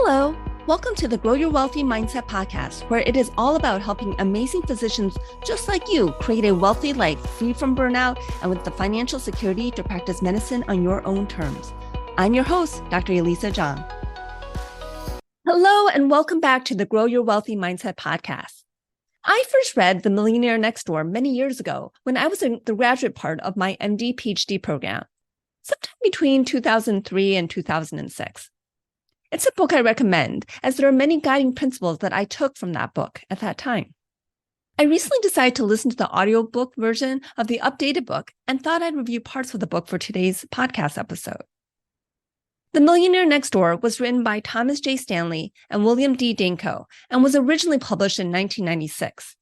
Hello, welcome to the Grow Your Wealthy Mindset podcast, where it is all about helping amazing physicians just like you create a wealthy life free from burnout and with the financial security to practice medicine on your own terms. I'm your host, Dr. Elisa Chiang. Hello, and welcome back to the Grow Your Wealthy Mindset podcast. I first read The Millionaire Next Door many years ago when I was in the graduate part of my MD PhD program, sometime between 2003 and 2006. It's a book I recommend, as there are many guiding principles that I took from that book at that time. I recently decided to listen to the audiobook version of the updated book and thought I'd review parts of the book for today's podcast episode. The Millionaire Next Door was written by Thomas J. Stanley and William D. Danko and was originally published in 1996.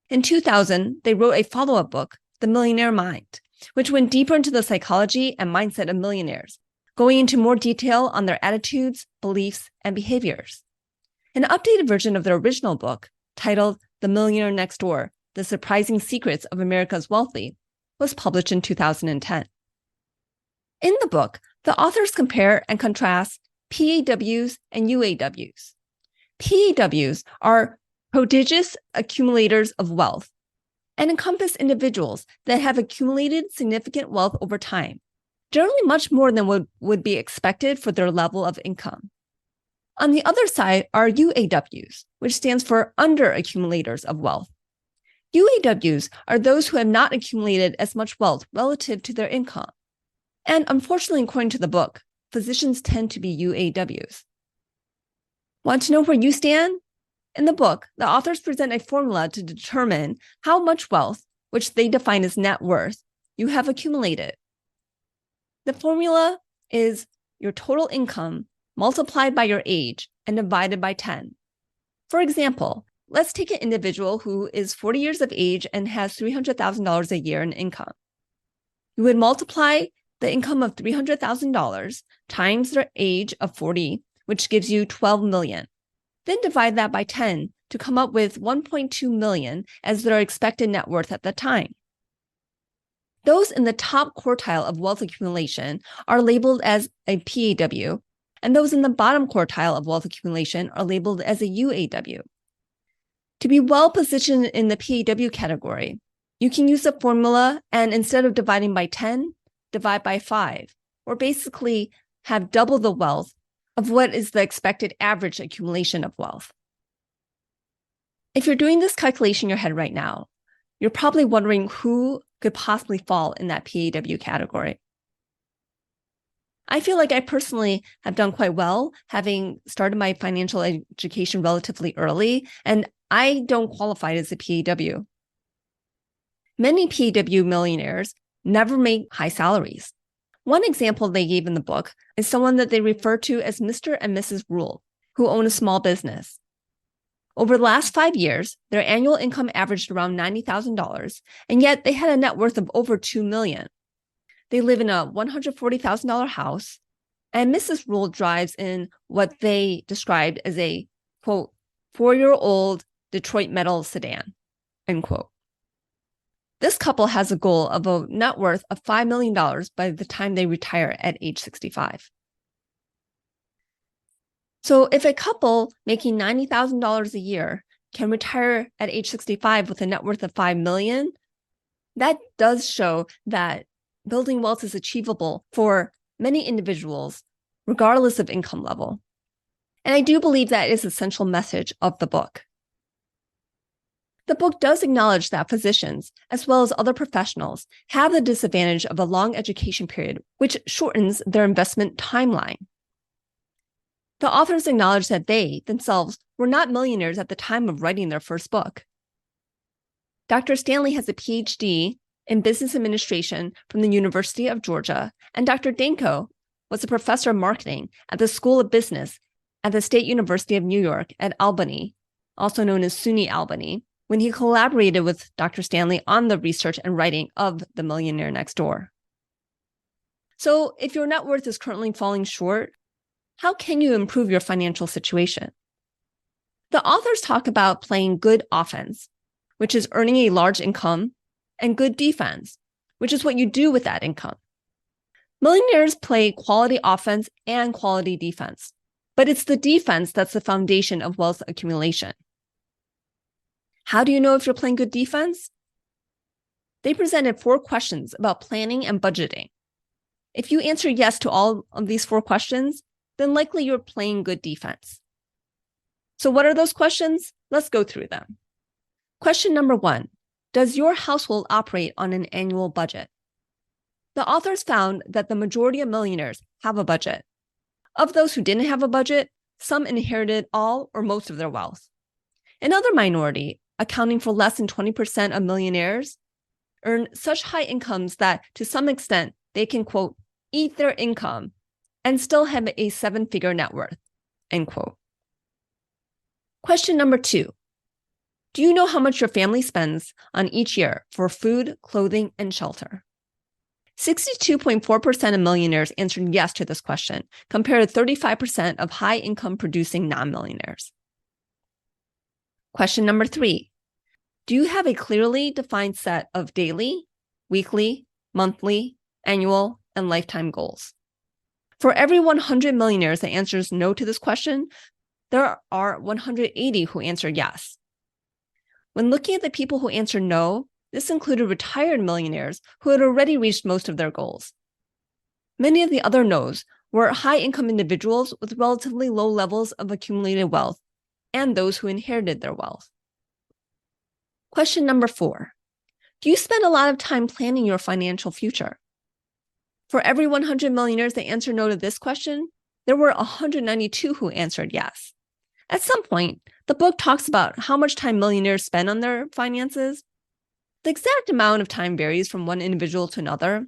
In 2000, they wrote a follow-up book, The Millionaire Mind, which went deeper into the psychology and mindset of millionaires, going into more detail on their attitudes, beliefs, and behaviors. An updated version of their original book, titled The Millionaire Next Door, The Surprising Secrets of America's Wealthy, was published in 2010. In the book, the authors compare and contrast PAWs and UAWs. PAWs are prodigious accumulators of wealth and encompass individuals that have accumulated significant wealth over time, generally much more than would be expected for their level of income. On the other side are UAWs, which stands for under-accumulators of wealth. UAWs are those who have not accumulated as much wealth relative to their income. And unfortunately, according to the book, physicians tend to be UAWs. Want to know where you stand? In the book, the authors present a formula to determine how much wealth, which they define as net worth, you have accumulated. The formula is your total income multiplied by your age and divided by 10. For example, let's take an individual who is 40 years of age and has $300,000 a year in income. You would multiply the income of $300,000 times their age of 40, which gives you 12 million. Then divide that by 10 to come up with 1.2 million as their expected net worth at the time. Those in the top quartile of wealth accumulation are labeled as a PAW, and those in the bottom quartile of wealth accumulation are labeled as a UAW. To be well positioned in the PAW category, you can use the formula and instead of dividing by 10, divide by 5, or basically have double the wealth of what is the expected average accumulation of wealth. If you're doing this calculation in your head right now, you're probably wondering who could possibly fall in that PAW category. I feel like I personally have done quite well, having started my financial education relatively early, and I don't qualify as a PAW. Many PAW millionaires never make high salaries. One example they gave in the book is someone that they refer to as Mr. and Mrs. Rule, who own a small business. Over the last 5 years, their annual income averaged around $90,000, and yet they had a net worth of over $2 million. They live in a $140,000 house, and Mrs. Rule drives in what they described as a, quote, 4-year-old Detroit metal sedan, end quote. This couple has a goal of a net worth of $5 million by the time they retire at age 65. So if a couple making $90,000 a year can retire at age 65 with a net worth of $5 million, that does show that building wealth is achievable for many individuals, regardless of income level. And I do believe that is the central message of the book. The book does acknowledge that physicians, as well as other professionals, have the disadvantage of a long education period, which shortens their investment timeline. The authors acknowledge that they, themselves, were not millionaires at the time of writing their first book. Dr. Stanley has a PhD in business administration from the University of Georgia, and Dr. Danko was a professor of marketing at the School of Business at the State University of New York at Albany, also known as SUNY Albany, when he collaborated with Dr. Stanley on the research and writing of The Millionaire Next Door. So if your net worth is currently falling short, how can you improve your financial situation? The authors talk about playing good offense, which is earning a large income, and good defense, which is what you do with that income. Millionaires play quality offense and quality defense. but it's the defense that's the foundation of wealth accumulation. How do you know if you're playing good defense? They presented 4 questions about planning and budgeting. If you answer yes to all of these 4 questions, then likely you're playing good defense. So what are those questions? Let's go through them. Question number 1, does your household operate on an annual budget? The authors found that the majority of millionaires have a budget. Of those who didn't have a budget, some inherited all or most of their wealth. Another minority, accounting for less than 20% of millionaires, earn such high incomes that to some extent they can, quote, eat their income and still have a 7-figure net worth, end quote. Question number 2, do you know how much your family spends on each year for food, clothing, and shelter? 62.4% of millionaires answered yes to this question, compared to 35% of high-income producing non-millionaires. Question number 3, do you have a clearly defined set of daily, weekly, monthly, annual, and lifetime goals? For every 100 millionaires that answers no to this question, there are 180 who answer yes. When looking at the people who answered no, this included retired millionaires who had already reached most of their goals. Many of the other no's were high-income individuals with relatively low levels of accumulated wealth and those who inherited their wealth. Question number 4, do you spend a lot of time planning your financial future? For every 100 millionaires that answered no to this question, there were 192 who answered yes. At some point, the book talks about how much time millionaires spend on their finances. The exact amount of time varies from one individual to another,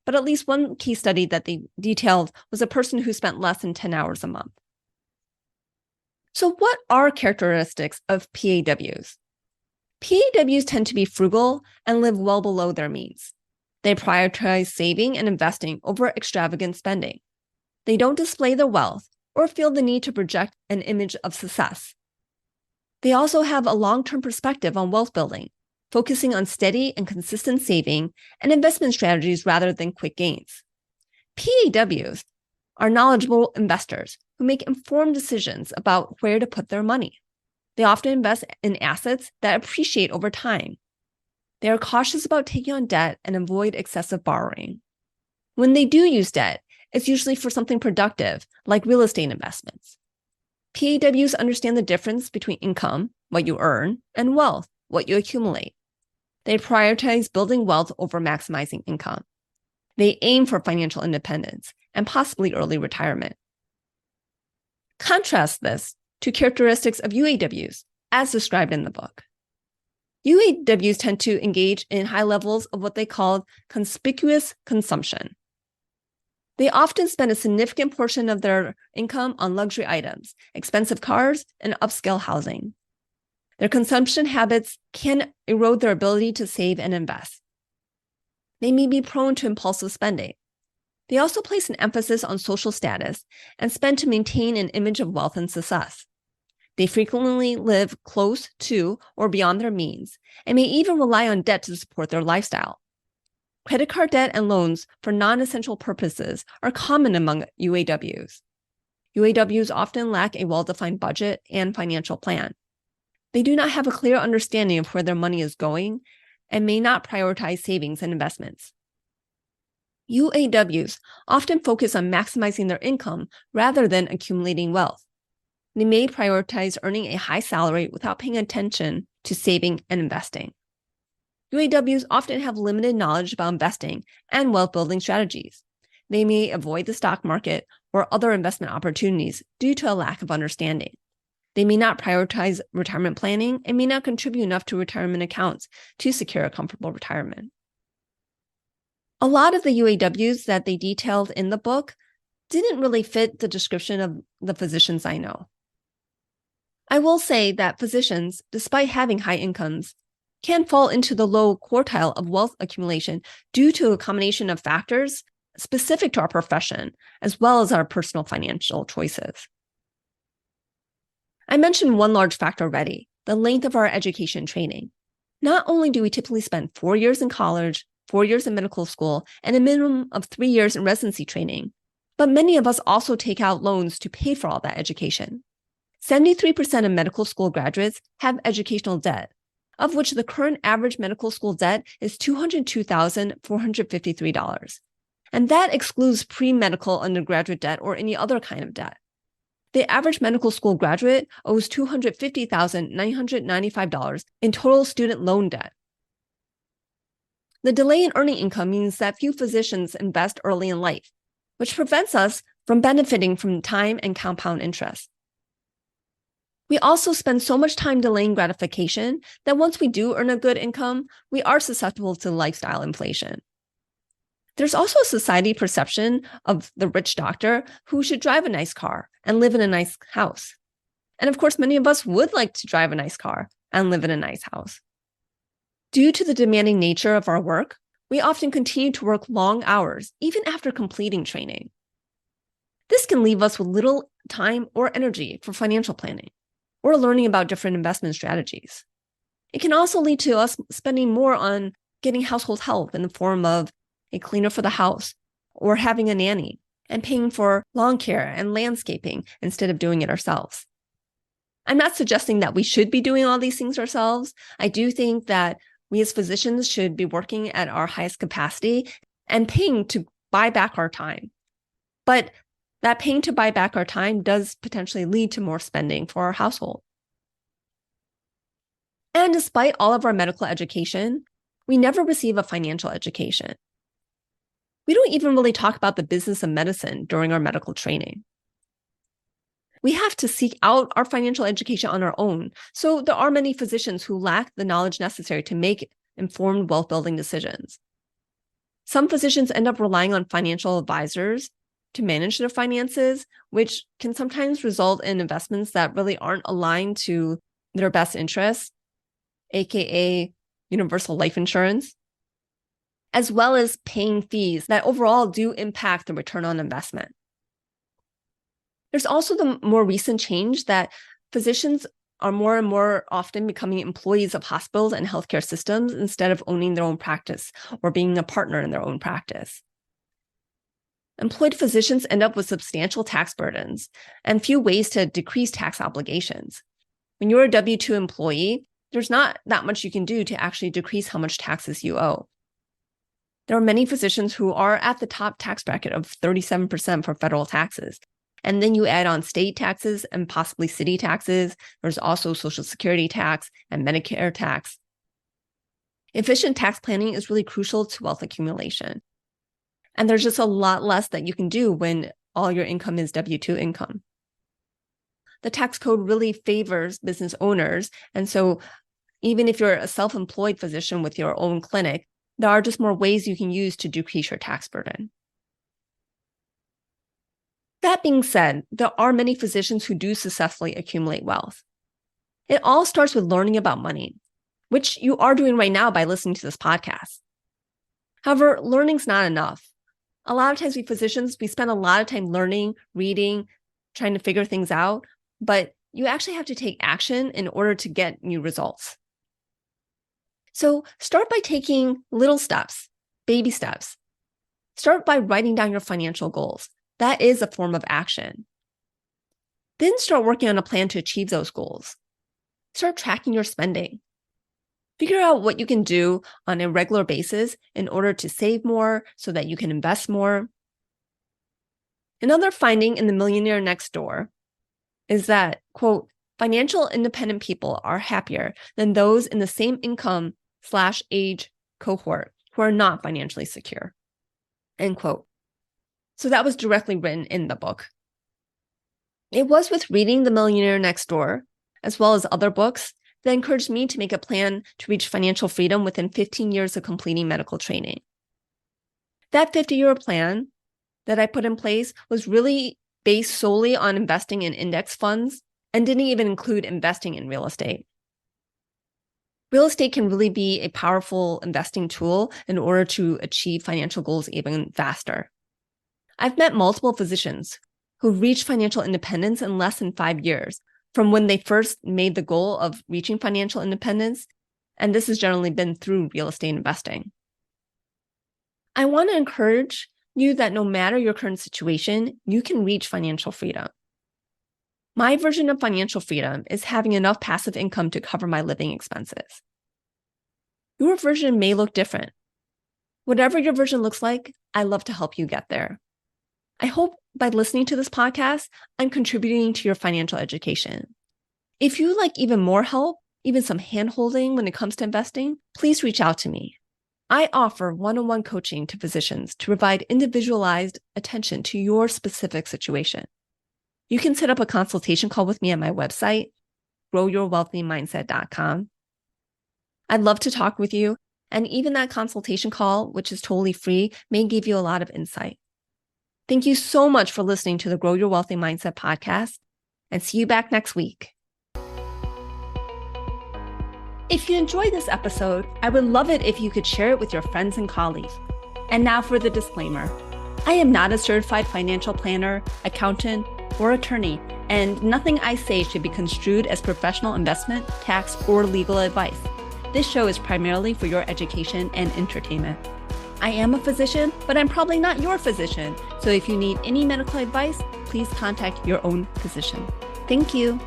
but at least one key study that they detailed was a person who spent less than 10 hours a month. So what are characteristics of PAWs? PAWs tend to be frugal and live well below their means. They prioritize saving and investing over extravagant spending. They don't display their wealth or feel the need to project an image of success. They also have a long-term perspective on wealth building, focusing on steady and consistent saving and investment strategies rather than quick gains. PAWs are knowledgeable investors who make informed decisions about where to put their money. They often invest in assets that appreciate over time. They are cautious about taking on debt and avoid excessive borrowing. When they do use debt, it's usually for something productive, like real estate investments. PAWs understand the difference between income, what you earn, and wealth, what you accumulate. They prioritize building wealth over maximizing income. They aim for financial independence and possibly early retirement. Contrast this to characteristics of UAWs, as described in the book. UAWs tend to engage in high levels of what they call conspicuous consumption. They often spend a significant portion of their income on luxury items, expensive cars, and upscale housing. Their consumption habits can erode their ability to save and invest. They may be prone to impulsive spending. They also place an emphasis on social status and spend to maintain an image of wealth and success. They frequently live close to or beyond their means and may even rely on debt to support their lifestyle. Credit card debt and loans for non-essential purposes are common among UAWs. UAWs often lack a well-defined budget and financial plan. They do not have a clear understanding of where their money is going and may not prioritize savings and investments. UAWs often focus on maximizing their income rather than accumulating wealth. They may prioritize earning a high salary without paying attention to saving and investing. UAWs often have limited knowledge about investing and wealth-building strategies. They may avoid the stock market or other investment opportunities due to a lack of understanding. They may not prioritize retirement planning and may not contribute enough to retirement accounts to secure a comfortable retirement. A lot of the UAWs that they detailed in the book didn't really fit the description of the physicians I know. I will say that physicians, despite having high incomes, can fall into the low quartile of wealth accumulation due to a combination of factors specific to our profession, as well as our personal financial choices. I mentioned one large factor already, the length of our education training. Not only do we typically spend 4 years in college, 4 years in medical school, and a minimum of 3 years in residency training, But many of us also take out loans to pay for all that education. 73% of medical school graduates have educational debt, of which the current average medical school debt is $202,453. And that excludes pre-medical undergraduate debt or any other kind of debt. The average medical school graduate owes $250,995 in total student loan debt. The delay in earning income means that few physicians invest early in life, which prevents us from benefiting from time and compound interest. We also spend so much time delaying gratification that once we do earn a good income, we are susceptible to lifestyle inflation. There's also a society perception of the rich doctor who should drive a nice car and live in a nice house. And of course, many of us would like to drive a nice car and live in a nice house. Due to the demanding nature of our work, we often continue to work long hours, even after completing training. This can leave us with little time or energy for financial planning or learning about different investment strategies. It can also lead to us spending more on getting household help in the form of a cleaner for the house or having a nanny and paying for lawn care and landscaping instead of doing it ourselves. I'm not suggesting that we should be doing all these things ourselves. I do think that we as physicians should be working at our highest capacity and paying to buy back our time. But that paying to buy back our time does potentially lead to more spending for our household. And despite all of our medical education, we never receive a financial education. We don't even really talk about the business of medicine during our medical training. We have to seek out our financial education on our own, so there are many physicians who lack the knowledge necessary to make informed wealth-building decisions. Some physicians end up relying on financial advisors to manage their finances, which can sometimes result in investments that really aren't aligned to their best interests, aka universal life insurance, as well as paying fees that overall do impact the return on investment. There's also the more recent change that physicians are more and more often becoming employees of hospitals and healthcare systems instead of owning their own practice or being a partner in their own practice. Employed physicians end up with substantial tax burdens and few ways to decrease tax obligations. When you're a W-2 employee, there's not that much you can do to actually decrease how much taxes you owe. There are many physicians who are at the top tax bracket of 37% for federal taxes. And then you add on state taxes and possibly city taxes. There's also Social Security tax and Medicare tax. Efficient tax planning is really crucial to wealth accumulation. And there's just a lot less that you can do when all your income is W-2 income. The tax code really favors business owners. And so even if you're a self-employed physician with your own clinic, there are just more ways you can use to decrease your tax burden. That being said, there are many physicians who do successfully accumulate wealth. It all starts with learning about money, which you are doing right now by listening to this podcast. However, learning's not enough. A lot of times we physicians, we spend a lot of time learning, reading, trying to figure things out, but you actually have to take action in order to get new results. So start by taking little steps, baby steps. Start by writing down your financial goals. That is a form of action. Then start working on a plan to achieve those goals. Start tracking your spending. Figure out what you can do on a regular basis in order to save more so that you can invest more. Another finding in the Millionaire Next Door is that, quote, financial independent people are happier than those in the same income/age cohort who are not financially secure, end quote. So that was directly written in the book. It was with reading The Millionaire Next Door, as well as other books, that encouraged me to make a plan to reach financial freedom within 15 years of completing medical training. That 50-year plan that I put in place was really based solely on investing in index funds and didn't even include investing in real estate. Real estate can really be a powerful investing tool in order to achieve financial goals even faster. I've met multiple physicians who reached financial independence in less than 5 years from when they first made the goal of reaching financial independence, and this has generally been through real estate investing. I want to encourage knew that no matter your current situation, you can reach financial freedom. My version of financial freedom is having enough passive income to cover my living expenses. Your version may look different. Whatever your version looks like, I love to help you get there. I hope by listening to this podcast, I'm contributing to your financial education. If you'd like even more help, even some hand-holding when it comes to investing, please reach out to me. I offer one-on-one coaching to physicians to provide individualized attention to your specific situation. You can set up a consultation call with me at my website, growyourwealthymindset.com. I'd love to talk with you, and even that consultation call, which is totally free, may give you a lot of insight. Thank you so much for listening to the Grow Your Wealthy Mindset podcast, and see you back next week. If you enjoyed this episode, I would love it if you could share it with your friends and colleagues. And now for the disclaimer. I am not a certified financial planner, accountant, or attorney, and nothing I say should be construed as professional investment, tax, or legal advice. This show is primarily for your education and entertainment. I am a physician, but I'm probably not your physician. So if you need any medical advice, please contact your own physician. Thank you.